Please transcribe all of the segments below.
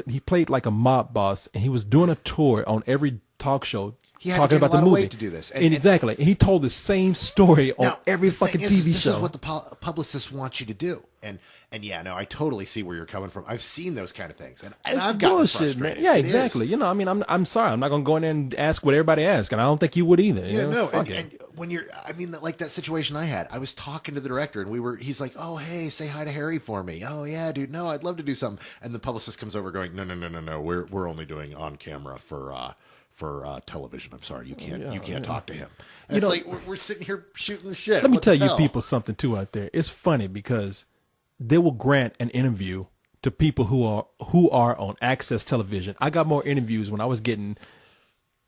He played like a mob boss, and he was doing a tour on every talk show talking about the movie. Weight to do this. And exactly. And he told the same story on every fucking TV show. This is what the publicist wants you to do. And yeah, no, I totally see where you're coming from. I've seen those kind of things, and I've gotten frustrated. Man. Yeah, exactly. You know, I mean, I'm sorry, I'm not gonna go in there and ask what everybody asks, and I don't think you would either. Yeah, no. And when you're, I mean, like that situation I had, I was talking to the director, and he's like, "Oh, hey, say hi to Harry for me." "Oh, yeah, dude. No, I'd love to do something." And the publicist comes over, going, "No. We're only doing on camera for television. I'm sorry, you can't talk to him." And it's like we're sitting here shooting the shit. Let me tell you people something too out there. It's funny because they will grant an interview to people who are on Access Television. I got more interviews when I was getting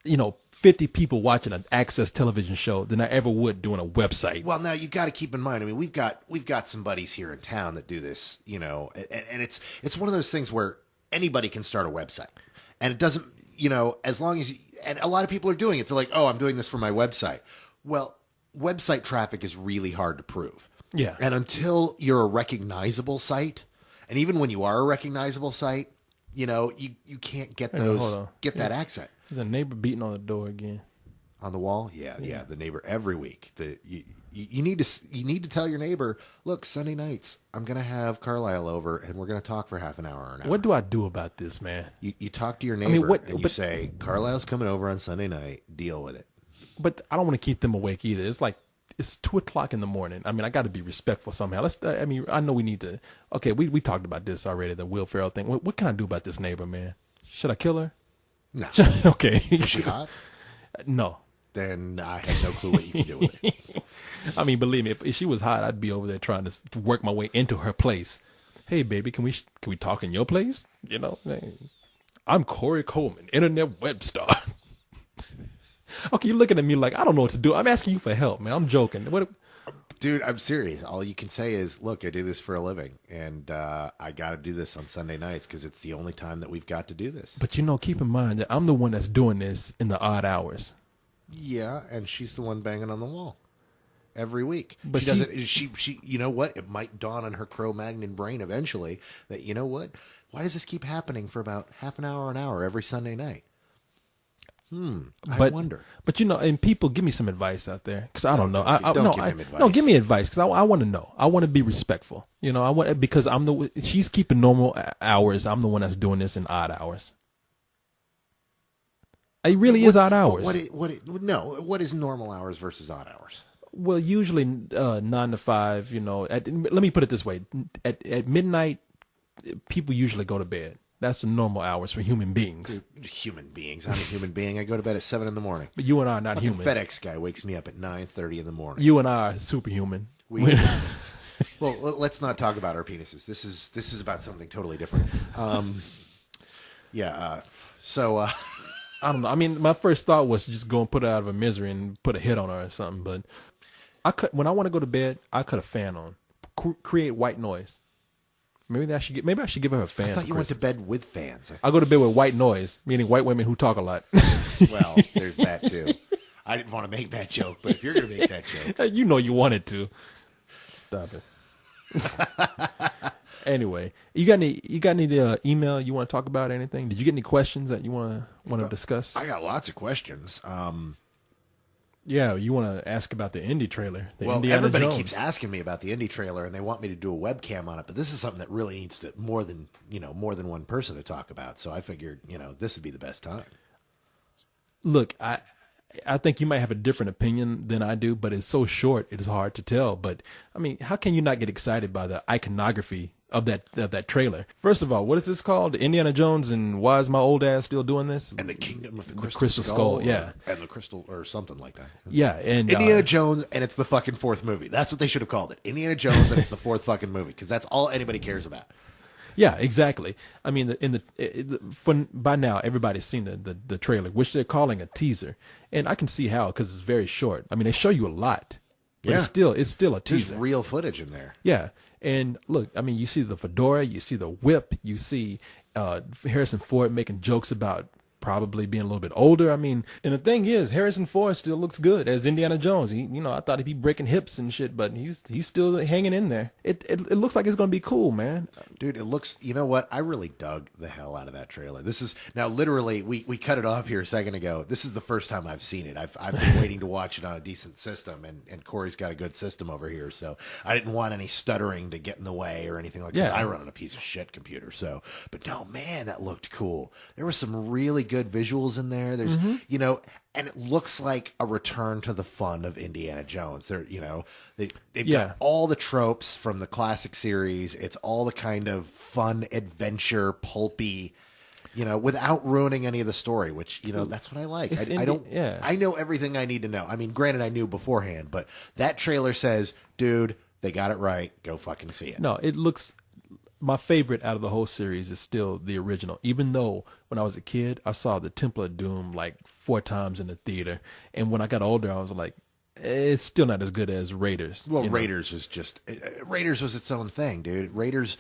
50 people watching an Access Television show than I ever would doing a website. Well, now you've got to keep in mind. I mean, we've got some buddies here in town that do this, and it's one of those things where anybody can start a website, and it doesn't, as long as and a lot of people are doing it. They're like, "Oh, I'm doing this for my website." Well, website traffic is really hard to prove. Yeah. And until you're a recognizable site, and even when you are a recognizable site, you can't get that accent. There's a neighbor beating on the door again. On the wall? Yeah. The neighbor every week. You need to tell your neighbor, "Look, Sunday nights, I'm going to have Carlyle over, and we're going to talk for half an hour or an hour." What do I do about this, man? You talk to your neighbor, you say, "Carlyle's coming over on Sunday night. Deal with it." But I don't want to keep them awake either. It's like, it's 2:00 in the morning. I mean, I got to be respectful somehow. I know we need to. Okay, we talked about this already, the Will Ferrell thing. What can I do about this neighbor, man? Should I kill her? No. Okay. Is she hot? No. Then I have no clue what you can do with it. I mean, believe me, if she was hot, I'd be over there trying to work my way into her place. "Hey, baby, can we talk in your place? I'm Corey Coleman, internet web star." Okay, you're looking at me like I don't know what to do. I'm asking you for help, man. I'm joking. Dude, I'm serious. All you can say is, "Look, I do this for a living, and I got to do this on Sunday nights because it's the only time that we've got to do this." But keep in mind that I'm the one that's doing this in the odd hours. Yeah, and she's the one banging on the wall every week. But she doesn't. She. You know what? It might dawn on her Cro-Magnon brain eventually that, you know what? Why does this keep happening for about half an hour every Sunday night? I wonder. But and people, give me some advice out there, because I don't know. Don't give him advice. No, give me advice, because I want to know. I want to be respectful. Because she's keeping normal hours. I'm the one that's doing this in odd hours. It really is odd hours. What is normal hours versus odd hours? Well, usually 9 to 5. Let me put it this way: at midnight, people usually go to bed. That's the normal hours for human beings. Human beings. I'm a human being. I go to bed at 7 a.m. But you and I are not human. FedEx guy wakes me up at 9:30 in the morning. You and I are superhuman. Well, let's not talk about our penises. This is about something totally different. So. I don't know. I mean, my first thought was just go and put her out of her misery and put a hit on her or something. But when I want to go to bed, I cut a fan on, create white noise. Maybe I should give her a fan. I thought you went to bed with fans. I go to bed with white noise, meaning white women who talk a lot. Well, there's that too. I didn't want to make that joke, but if you're going to make that joke, you wanted to. Stop it. Anyway, you got any email you want to talk about? Anything? Did you get any questions that you want to discuss? I got lots of questions. Yeah, you want to ask about the Indy trailer, Indiana everybody Jones. Keeps asking me about the Indy trailer, and they want me to do a webcam on it. But this is something that really needs to more than one person to talk about. So I figured, this would be the best time. Look, I think you might have a different opinion than I do, but it's so short, it is hard to tell. But I mean, how can you not get excited by the iconography of that trailer? First of all, what is this called? Indiana Jones and Why is my old ass still doing this? And the Kingdom of the Crystal Skull, yeah. And the Crystal, or something like that. Yeah, and Indiana Jones, and it's the fucking fourth movie. That's what they should have called it. Indiana Jones, and it's the fourth fucking movie, because that's all anybody cares about. Yeah, exactly. I mean, by now everybody's seen the trailer, which they're calling a teaser, and I can see how, because it's very short. I mean, they show you a lot, but it's still a teaser. There's real footage in there. Yeah, and look, I mean, you see the fedora, you see the whip, you see Harrison Ford making jokes about probably being a little bit older. I mean, and the thing is, Harrison Ford still looks good as Indiana Jones. I thought he'd be breaking hips and shit, but he's still hanging in there. It looks like it's gonna be cool, man. Dude, it looks, you know what? I really dug the hell out of that trailer. This is, now literally, we cut it off here a second ago. This is the first time I've seen it. I've been waiting to watch it on a decent system, and Corey's got a good system over here, so I didn't want any stuttering to get in the way or anything like that. I run on a piece of shit computer, so, but no, man, that looked cool. There were some really good visuals in there. There's, and it looks like a return to the fun of Indiana Jones. They've got all the tropes from the classic series. It's all the kind of fun, adventure, pulpy, without ruining any of the story, which, that's what I like. I know everything I need to know. I mean, granted, I knew beforehand, but that trailer says, dude, they got it right. Go fucking see it. No, it looks... My favorite out of the whole series is still the original, even though when I was a kid, I saw the Temple of Doom like 4 times in the theater. And when I got older, I was like, it's still not as good as Raiders. Well, Raiders is just... Raiders was its own thing, dude. Raiders,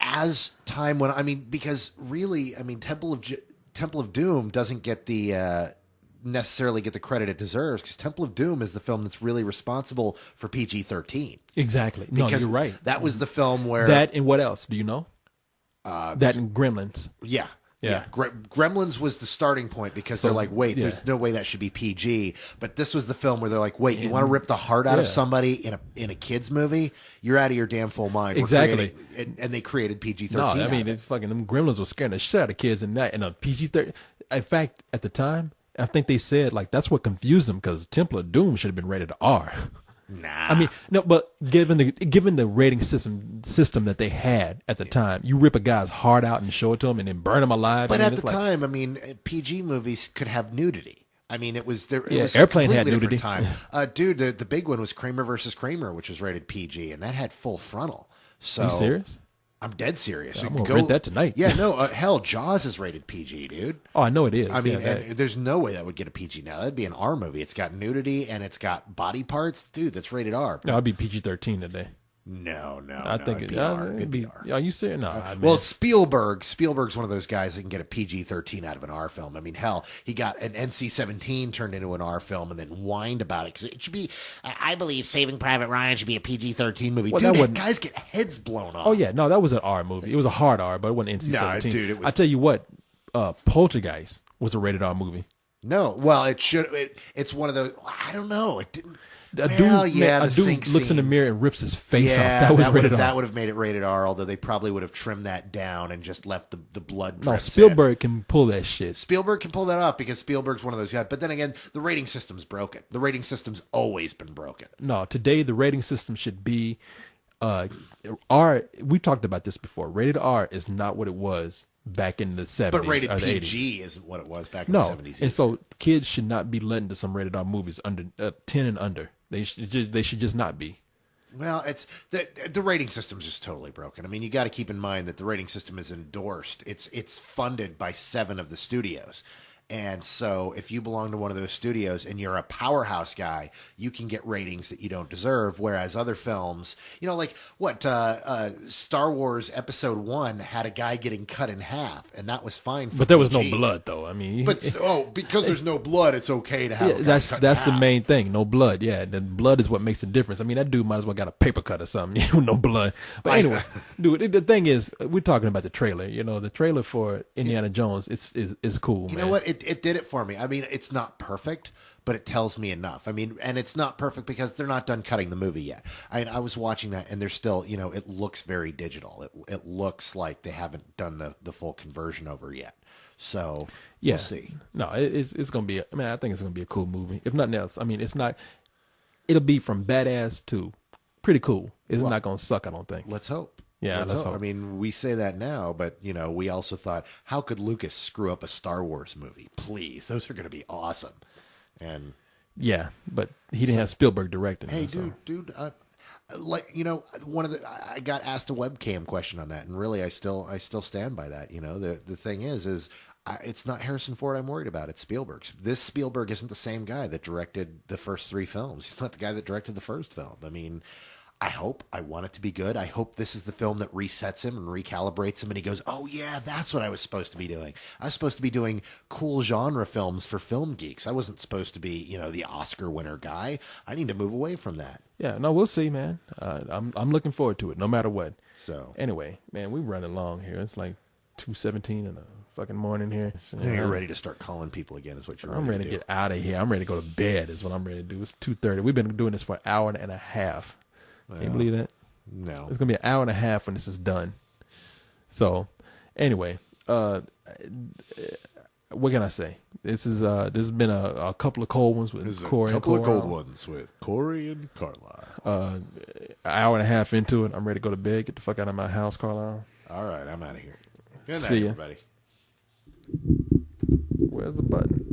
as time went... I mean, because really, I mean, Temple of Doom doesn't get necessarily get the credit it deserves, because Temple of Doom is the film that's really responsible for PG-13. Exactly. No, you're right. That was the film where... That and what else? Do you know? That and Gremlins. Yeah. Gremlins was the starting point, because they're like, wait, there's no way that should be PG. But this was the film where they're like, wait, you want to rip the heart out of somebody in a kid's movie? You're out of your damn full mind. Exactly. And they created PG-13. No, I mean, it's fucking... Them Gremlins was scaring the shit out of kids, and a PG-13... In fact, at the time, I think they said, like, that's what confused them, because Temple of Doom should have been rated R. Nah. I mean, no, but given the rating system that they had at the time, you rip a guy's heart out and show it to him and then burn him alive. But at the time, I mean, PG movies could have nudity. I mean, it was there. It was Airplane had nudity. Time. Dude, the big one was Kramer versus Kramer, which was rated PG, and that had full frontal. So, are you serious? I'm dead serious. I'm gonna rent that tonight. Yeah, no, hell, Jaws is rated PG, dude. Oh, I know it is. I mean, and there's no way that would get a PG now. That'd be an R movie. It's got nudity and it's got body parts, dude. That's rated R. No, it'd be PG-13 today. No, I think it'd be R. It'd be R. Are you serious? No. Well, Spielberg's one of those guys that can get a PG-13 out of an R film. I mean, hell, he got an NC-17 turned into an R film and then whined about it, because it should be. I believe Saving Private Ryan should be a PG-13 movie. Well, dude, guys get heads blown off. Oh yeah, no, that was an R movie. It was a hard R, but it wasn't NC-17. No, dude, I tell you what, Poltergeist was a rated R movie. No, well, it should. It's one of those. I don't know. It didn't. A dude looks in the mirror and rips his face off. That would have made it rated R, although they probably would have trimmed that down and just left the blood. No, Spielberg can pull that shit. Spielberg can pull that off, because Spielberg's one of those guys. But then again, the rating system's broken. The rating system's always been broken. No, today the rating system should be R. We talked about this before. Rated R is not what it was back in the 70s but rated or the PG 80s. Isn't what it was back in the 70s. Either. And so kids should not be led into some rated R movies under 10 and under. They should just not be. Well, it's the rating system's just totally broken. I mean, you got to keep in mind that the rating system is endorsed. It's funded by 7 of the studios. And so if you belong to one of those studios and you're a powerhouse guy, you can get ratings that you don't deserve. Whereas other films, like Star Wars Episode 1 had a guy getting cut in half, and that was fine for But there was PG. no blood, though. I mean, because there's no blood, it's okay to have. Yeah, that's the main thing. No blood. Yeah, the blood is what makes the difference. I mean, that dude might as well got a paper cut or something. No blood. But anyway, dude, the thing is, we're talking about the trailer. The trailer for Indiana Jones is cool. You know what? It did it for me. I mean, it's not perfect, but it tells me enough. I mean, and it's not perfect because they're not done cutting the movie yet. I was watching that, and they're still, it looks very digital. It looks like they haven't done the full conversion over yet. So we'll see. No, it's gonna be. I think it's gonna be a cool movie. If nothing else, I mean, it's not. It'll be from badass to pretty cool. It's not gonna suck. I don't think. Let's hope. Yeah, let's hope. I mean, we say that now, but we also thought, how could Lucas screw up a Star Wars movie? Please, those are going to be awesome. And yeah, but he didn't have Spielberg directing. Hey, dude, I got asked a webcam question on that, and really, I still stand by that. The thing is it's not Harrison Ford I'm worried about. It's Spielberg. This Spielberg isn't the same guy that directed the first 3 films. He's not the guy that directed the first film. I mean, I want it to be good. I hope this is the film that resets him and recalibrates him, and he goes, oh yeah, that's what I was supposed to be doing. I was supposed to be doing cool genre films for film geeks. I wasn't supposed to be, the Oscar winner guy. I need to move away from that. Yeah, no, we'll see, man. I'm looking forward to it, no matter what. So anyway, man, we're running long here. It's like 2:17 in the fucking morning here. So, you're ready to start calling people again, is what you're ready I'm ready to to do. get out of here. I'm ready to go to bed is what I'm ready to do. It's 2:30. We've been doing this for an hour and a half. Can you believe that? No. It's going to be an hour and a half when this is done. So, anyway, what can I say? This has been a couple of cold ones with Korey and Carlyle. A couple of cold ones with Korey and Carlyle. An hour and a half into it, I'm ready to go to bed. Get the fuck out of my house, Carlyle. All right, I'm out of here. Good night, See ya. everybody. Where's the button?